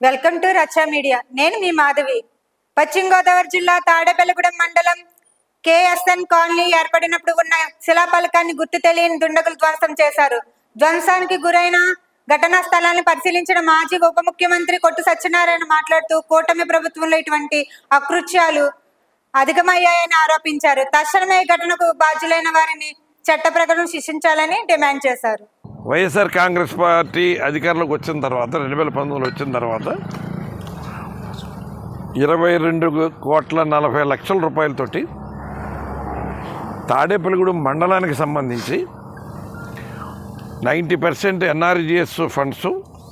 Welcome to రచ్చా media. నేను మీ మాధవి. పశ్చిమ గోదావరి జిల్లా తాడేపల్లిగూడెం మండలం కేఎస్ఎన్ కాలనీ ఏర్పడినప్పుడు ఉన్న శిలాఫలకాన్ని గుర్తు తెలియని దుండగులు ధ్వంసం చేశారు. ధ్వంసానికి గురైన ఘటనా స్థలాన్ని పరిశీలించిన మాజీ ఉప ముఖ్యమంత్రి కొట్టు సత్యనారాయణ మాట్లాడుతూ కూటమి ప్రభుత్వంలో ఇటువంటి అకృత్యాలు అధికమయ్యాయని ఆరోపించారు. తక్షణమే ఈ ఘటనకు బాధ్యులైన వారిని చట్ట ప్రకారం శిక్షించాలని డిమాండ్ చేశారు. వైఎస్ఆర్ కాంగ్రెస్ పార్టీ అధికారంలోకి వచ్చిన తర్వాత 2019 వచ్చిన తర్వాత 22,40,00,000 రూపాయలతోటి తాడేపల్లిగూడెం మండలానికి సంబంధించి 90% NRGS funds,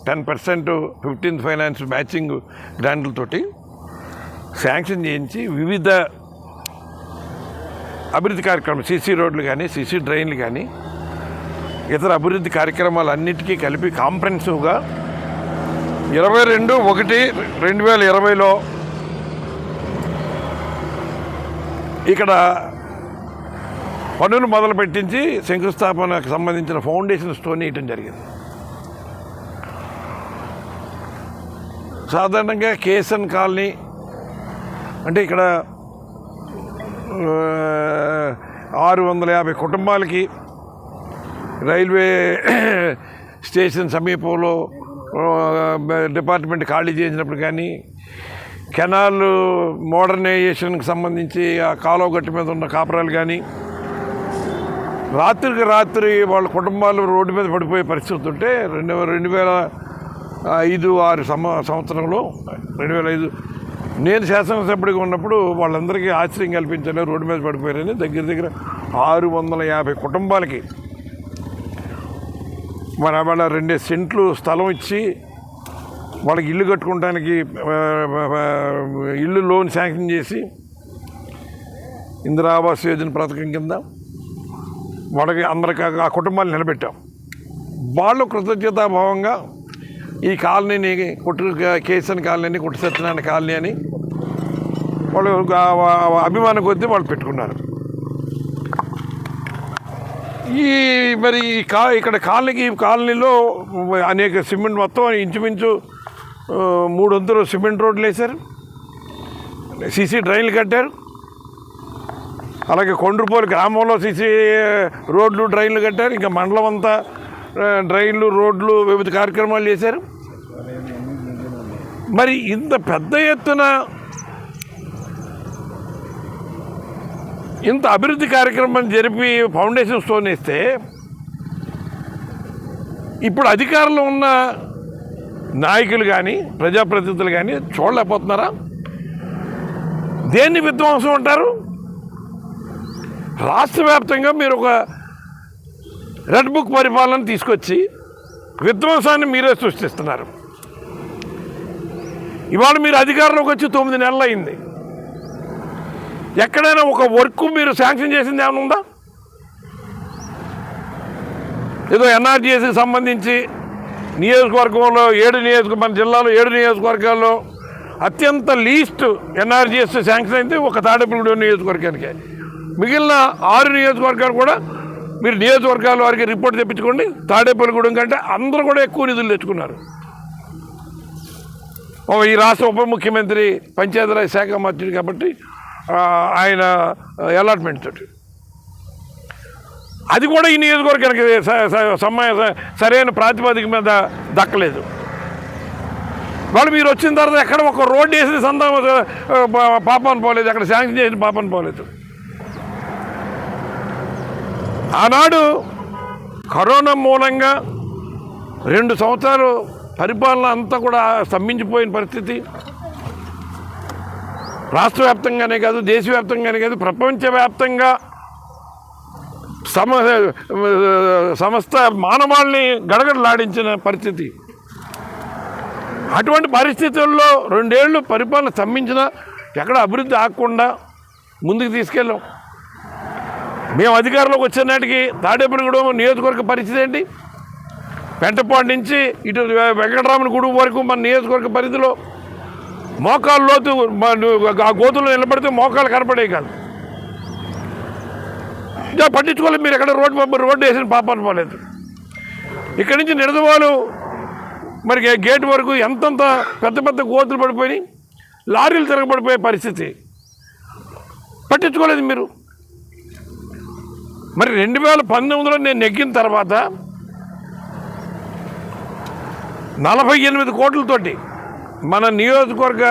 10% 15th finance matching గ్రాంట్లతోటి శాంక్షన్ చేయించి వివిధ అభివృద్ధి కార్యక్రమాలు, సీసీ రోడ్లు కానీ, సీసీ డ్రైన్లు కానీ, ఇతర అభివృద్ధి కార్యక్రమాలన్నిటికీ కలిపి కాంప్రహెన్సివ్గా 22/1/2020లో ఇక్కడ పనులు మొదలు పెట్టించి శంకుస్థాపనకు సంబంధించిన ఫౌండేషన్ స్టోన్ వేయటం జరిగింది. సాధారణంగా కేఎస్ఎన్ కాలనీ అంటే ఇక్కడ 650 కుటుంబాలకి రైల్వే స్టేషన్ సమీపంలో డిపార్ట్మెంట్ ఖాళీ చేసినప్పుడు కానీ, కెనాల్ మోడర్నైజేషన్కి సంబంధించి ఆ కాలువ గట్టు మీద ఉన్న కాపురాలు కానీ, రాత్రికి రాత్రి వాళ్ళ కుటుంబాలు రోడ్డు మీద పడిపోయే పరిస్థితి ఉంటే 2005-6 సంవత్సరంలో 2005 నేను శాసనసభ్యుడిగా ఉన్నప్పుడు వాళ్ళందరికీ ఆశ్రయం కల్పించాలి, రోడ్డు మీద పడిపోయారని దగ్గర 650 కుటుంబాలకి మన వాళ్ళ 2 సెంట్లు స్థలం ఇచ్చి వాళ్ళకి ఇల్లు కట్టుకోవడానికి ఇల్లు లోన్ శాంక్షన్ చేసి ఇందిరా ఆవాస్ యోజన పథకం కింద వాళ్ళకి అందరికి ఆ కుటుంబాలు నిలబెట్టాం. వాళ్ళు కృతజ్ఞతాభావంగా ఈ కాలనీని కేఎస్ఎన్ కాలనీ, కొట్టు సత్యనారాయణ కాలనీ అని వాళ్ళు అభిమానం కొద్దీ వాళ్ళు పెట్టుకున్నారు. మరి ఇక్కడ కాలనీలో అనేక సిమెంట్, మొత్తం ఇంచుమించు 3 వంతులు సిమెంట్ రోడ్లు వేశారు, సీసీ డ్రైన్లు కట్టారు. అలాగే కొండ్రుపోలు గ్రామంలో సీసీ రోడ్లు, డ్రైన్లు కట్టారు. ఇంకా మండలం అంతా డ్రైన్లు, రోడ్లు, వివిధ కార్యక్రమాలు చేశారు. మరి ఇంత పెద్ద ఎత్తున ఇంత అభివృద్ధి కార్యక్రమం జరిపి ఫౌండేషన్ స్టోన్ వేస్తే ఇప్పుడు అధికారంలో ఉన్న నాయకులు కానీ, ప్రజాప్రతినిధులు కానీ చూడలేకపోతున్నారా? దేన్ని విధ్వంసం అంటారు? రాష్ట్ర వ్యాప్తంగా మీరు ఒక రెడ్ బుక్ పరిపాలన తీసుకొచ్చి విధ్వంసాన్ని మీరే సృష్టిస్తున్నారు. ఇవాళ మీరు అధికారంలోకి వచ్చి 9 నెలలు అయింది. ఎక్కడైనా ఒక వర్క్ మీరు శాంక్షన్ చేసింది ఏమైనా ఉందా? ఏదో ఎన్ఆర్జీఎస్కి సంబంధించి నియోజకవర్గంలో మన జిల్లాలో 7 నియోజకవర్గాల్లో అత్యంత లీస్ట్ ఎన్ఆర్జీఎస్ శాంక్షన్ అయితే ఒక తాడేపల్లిగూడెం నియోజకవర్గానికి. మిగిలిన 6 నియోజకవర్గాలు కూడా మీరు నియోజకవర్గాల వారికి రిపోర్ట్ తెప్పించుకోండి. తాడేపల్లిగూడెం కంటే అందరూ కూడా ఎక్కువ నిధులు తెచ్చుకున్నారు. ఈ రాష్ట్ర ఉప ముఖ్యమంత్రి పంచాయతీరాజ్ శాఖ మంత్రి కాబట్టి ఆయన అలాట్మెంట్ తోటి అది కూడా ఈ నియోజకవర్గానికి సరైన ప్రాతిపదిక మీద దక్కలేదు. వాళ్ళు మీరు వచ్చిన తర్వాత ఎక్కడ ఒక రోడ్డు వేసిన పాపాన్ని పోలేదు, అక్కడ శాంక్షన్ చేసిన పాపాన్ని పోలేదు. ఆనాడు కరోనా మూలంగా 2 సంవత్సరాలు పరిపాలన అంతా కూడా స్తంభించిపోయిన పరిస్థితి. రాష్ట్ర వ్యాప్తంగానే కాదు, దేశవ్యాప్తంగానే కాదు, ప్రపంచవ్యాప్తంగా సమస్త మానవాళ్ళని గడగడలాడించిన పరిస్థితి. అటువంటి పరిస్థితుల్లో 2 ఏళ్ళు పరిపాలన స్తంభించిన ఎక్కడ అభివృద్ధి ఆగకుండా ముందుకు తీసుకెళ్ళాం. మేము అధికారంలోకి వచ్చే నాటికి తాడేపల్లిగూడెం నియోజకవర్గ పరిస్థితి ఏంటి? పెంటపాడు నుంచి ఇటు వెంకటరామన్ గుడి వరకు మన నియోజకవర్గ పరిధిలో మోకాళ్ళ లోతు ఆ గోతులు నిలబడితే మోకాళ్ళు కనపడే కాదు. పట్టించుకోలేదు. మీరు ఎక్కడ రోడ్డు వేసిన పాపాన్ని పోలేదు. ఇక్కడి నుంచి నిడదవాలు మరి గేట్ వరకు ఎంతంత పెద్ద పెద్ద గోతులు పడిపోయినాయి, లారీలు తిరగబడిపోయే పరిస్థితి. పట్టించుకోలేదు మీరు. మరి 2019లో నేను నెగ్గిన తర్వాత 48 కోట్లతోటి మన నియోజకవర్గ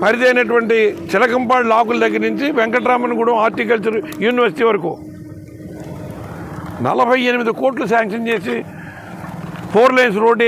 పరిధి అయినటువంటి చిలకంపాడు లాకుల దగ్గర నుంచి వెంకటరామన్గూడెం హార్టికల్చర్ యూనివర్సిటీ వరకు 48 కోట్లు శాంక్షన్ చేసి 4 లేన్స్ రోడ్డు